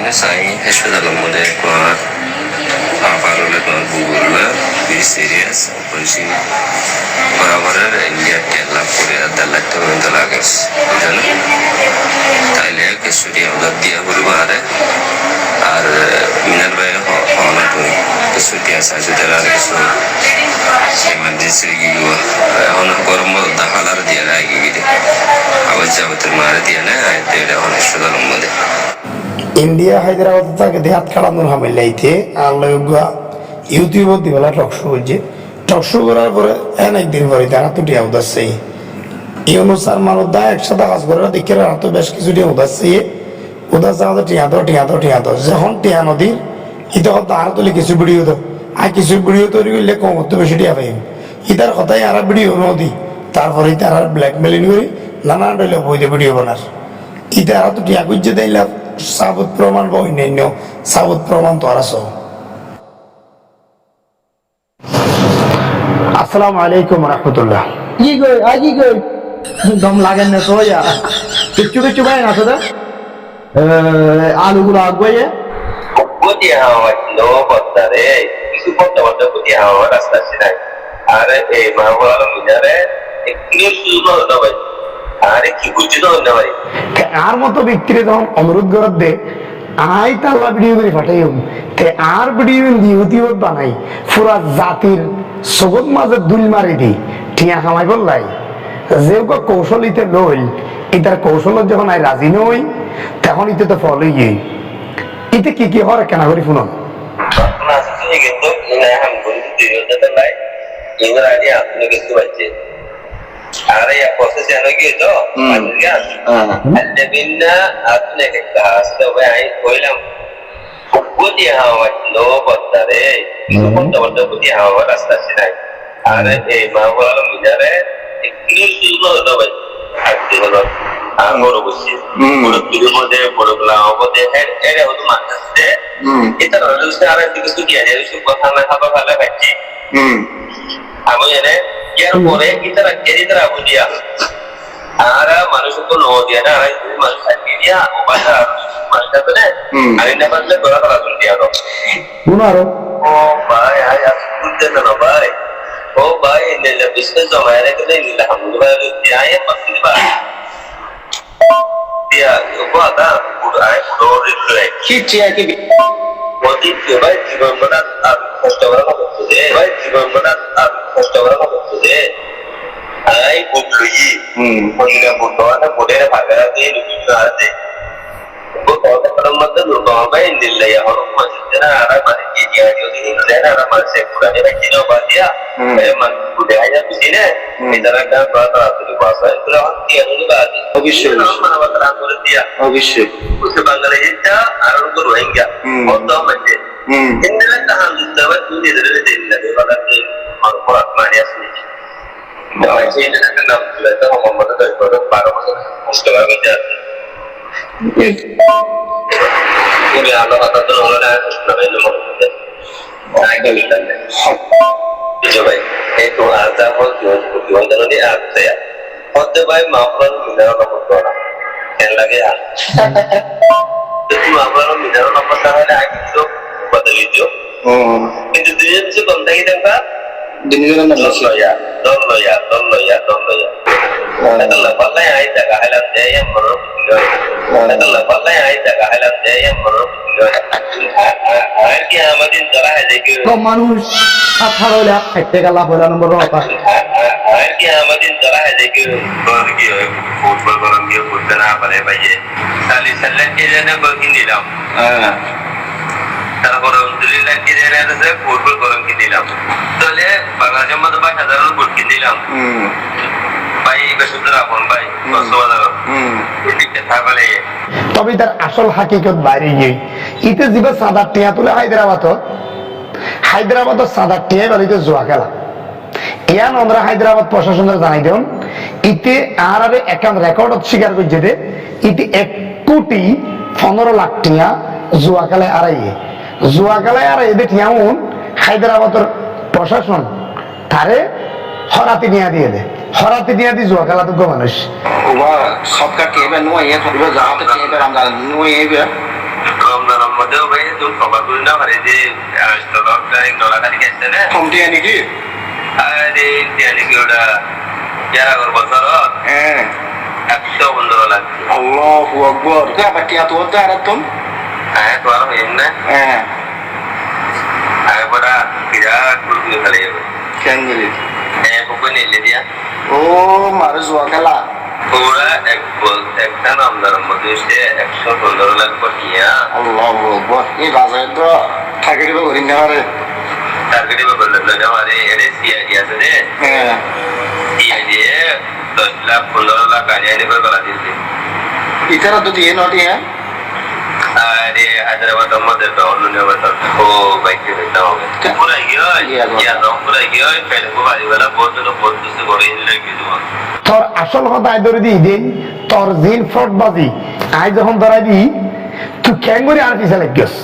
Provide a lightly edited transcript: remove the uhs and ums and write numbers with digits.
ini saya sudah mulai keluar apa oleh keluar Google very serious operation berabar India Kerala Korea adalah teman telagas bukan Thailand ke Suria udah dia berubah আর মিনার ভাই হওয়ার পরে কিছু পেঁয়াজ আছে তারা কিছু emergency গিয়ে এখন গরম দাহালার দিয়ে না গিয়ে আবার যাবতের মারে দিয়ে না এটা অনেক সুন্দর মধ্যে ইন্ডিয়া হায়দ্রাবাদ থেকে দেহাত খেলানোর হামেলাইতে আল্লাহ ইউটিউবত দিবেলা টকশো বলছে টকশো করার পরে একদিন পরে তারা তো টিয়া উদাসছে ইউনুসার মানুষ দা একসাথে কাজ করে দেখে তো বেশ কিছু টিয়া উদাসছে উদাস যাওয়া টিয়া দো যখন টিয়া নদীর ইটা কথা আরো তুলে কিছু ভিডিও দাও আর কিছু ভিডিও তৈরি করলে কম তো বেশি টিয়া পাইম ইটার কথাই আর ভিডিও নদী তারপরে তার আর ব্ল্যাকমেলিং করি নানান ডলে বইতে ভিডিও বানার ইটা আর তো টিয়া খুঁজছে দিলাম সাবুত প্রমাণ বা অন্যান্য সাবুত প্রমাণ তো আর আছো। আসসালামু আলাইকুম রহমতুল্লাহ। কি কই আজি কই দম লাগেন না তো ইয়া কিচ্ছু ভাই না তো আলুগুলো আগবাইয়ে বুঝি হাওয়া লো বদ্দারে কিছু বদ্দা বুঝি হাওয়া রাস্তা ছিনাই আরে এই মাহবুব মিনারে একটু শুরু হলো ভাই আরে কি বুঝি তো না ভাই আর মতো ব্যক্তিরে যখন অনুরোধ করার দে আই তাল্লা ভিডিও করে পাঠাই তে আর ভিডিও ইউটিউব বানাই পুরা জাতির সগত মাঝে দুল মারি দি টিয়া কামাই বললাই যে কৌশল ইতে লই ইতার কৌশল যখন আই রাজি নই তখন ইতে তো ফল হয়ে ইতে কি হরে কেনা করি শুনুন না আসলে কিন্তু না হাম বন্ধু দিতে লাই এবার আগে আপনি কিছু বাজে আরে ya proses yang lagi itu kan ada bina atne ke kelas tu baik koilam budi hawa lo botare itu pun tak budi hawa rasta sini ada mahu alam minare ikni sulo tu baik hati lo anggur busi buruk dulu bode buruk lau bode ada untuk mana sih kita lalu sekarang itu studi aja itu bukan apa hal baci aku ini यार बोले इतना केरी तरह बुझिया आरा मनुष्य को no दिया ना मनुष्य दिया उपाधा मनुष्य तो ने अरे ने बदले बड़ा बड़ा सुन दिया तो बुनारो ओ भाई यार सुनते ना भाई ओ भाई ने बिजनेस जो हमारे के लिए अल्हम्दुलिल्लाह दिया है मस्ती भाई दिया वो आता पूरा है पूरा रिप्लाई खींचिया की मोदी के भाई जीवन बना आप कष्ट वाला को दे भाई जीवन बना आप कष्ट वाला को दे आई बुद्धि पुण्य बुद्धवान पुणे भागरा दे लुकिना दे वो कौन परम मत दुर्गा भाई दिल्ली या और मस्जिद ना आरा माने की दिया जो दिन ले ना आरा माने से पुराने बच्चे ने बात दिया मैं मन को दे आया किसी ने इधर का बात आपके पास है तो हम किया नहीं बात अवश्य मन बता कर दिया अवश्य उसे बांग्लादेश का आरोप को रोहिंग्या और तो बच्चे इनने कहा जितना तू इधर दे लगे वाला के और बहुत मानिया सुनी बच्चे ने कहा लेता हम मदद कर 12 महीने उसके बाद में जाते ये आलो आता तो होना है नवे नंबर आगे मिलते हैं जो भाई ये तो आता हो जो अंदर नहीं आता है और तो भाई माफरन मिलना का मतलब क्या लगे यार तो तुम माफरन मिलना का मतलब है आगे तो बदल लीजिए কিন্তু দুই কিছু কম থাকি টাকা দিনের না দল লয়া আল্লাহ পাল্লাই আই টাকা হালাম দে এম মরো আল্লাহ পাল্লাই আই টাকা হালাম দে এম মরো আর কি আমাদের ধরা হয় দেখি মানুষ 18 লাখ টাকা লাভ হলো নম্বর রটা আর কি আমাদের ধরা হয় দেখি আর কি ফুটবল গরম দিয়ে করতে না পারে ভাইয়ে সালি সাল্লাহ কে জানে বলকিন দিলাম তারপর আলহামদুলিল্লাহ কি জানে আছে ফুটবল গরম কিনে দিলাম তাহলে বাংলাদেশের মধ্যে 5000 ফুট কিনে দিলাম ভাই বেসুদরা কোন ভাই 100,000 ঠিক আছে তাহলে তবে তার আসল হাকিকত বাইরে গিয়ে ইতে জিবা সাদা টিয়া তুলে হায়দ্রাবাদ সাদা টিয়া বাড়িতে জুয়া খেলা ইয়ান আমরা হায়দ্রাবাদ প্রশাসনের জানাই দেন ইতে আর একান রেকর্ড স্বীকার করছে যে ইতে 1 কোটি 15 লাখ টিয়া জুয়া খেলায় আর এদের টিয়াউন হায়দ্রাবাদের প্রশাসন তারে হরাতি নিয়ে দিয়ে দেয় হরাতি নিয়ে দিয়ে জুয়া খেলা তো মানুষว่าเขาก็เก็บไว้หน่วยเขาดูว่าจะเอาไปเก็บไปทำการหน่วยเว้ย আমরা মধ্যেও ভাই তুমি খবর করি না পারে যে ডলার কাছে গেছে না কমটিয়া নাকি আরে নাকি ওটা 11 বছর হ্যাঁ 115 লাখ আল্লাহু আকবার তা বাটিয়া তো ওটা আর তুমি হ্যাঁ তো আর হইম না হ্যাঁ আরে বড় বিরাট গুরু খেলে কেন গলি হ্যাঁ বুকে নিলে দিয়া ও মার জুয়া খেলা ওরা একটা নামদার মধ্যে সে 115 লাখ পটিয়া আল্লাহু আকবার এই বাজারে তো ঠাকুর বা করি না রে টার্গেটে বললে না আরে এর সিআইডি আছে রে হ্যাঁ সিআইডি 10 লাখ 15 লাখ আনিয়ে নেবে বলা দিয়েছে ইতারা তো দিয়ে নটি হ্যাঁ আরে হায়দ্রাবাদ মধ্যে তো অন্য নেবে ও বাইকে বেটা হবে পুরো ইয়া পুরো ইয়া ফেলে বাড়ি वाला বহুত কিছু করে লাগি দিও তোর আসল কথা আই ধরে দিই দিন তোর জিন ফ্রড বাজি আই যখন ধরাই দিই তুই ক্যাঙ্গুরি আর পিছালে গেছ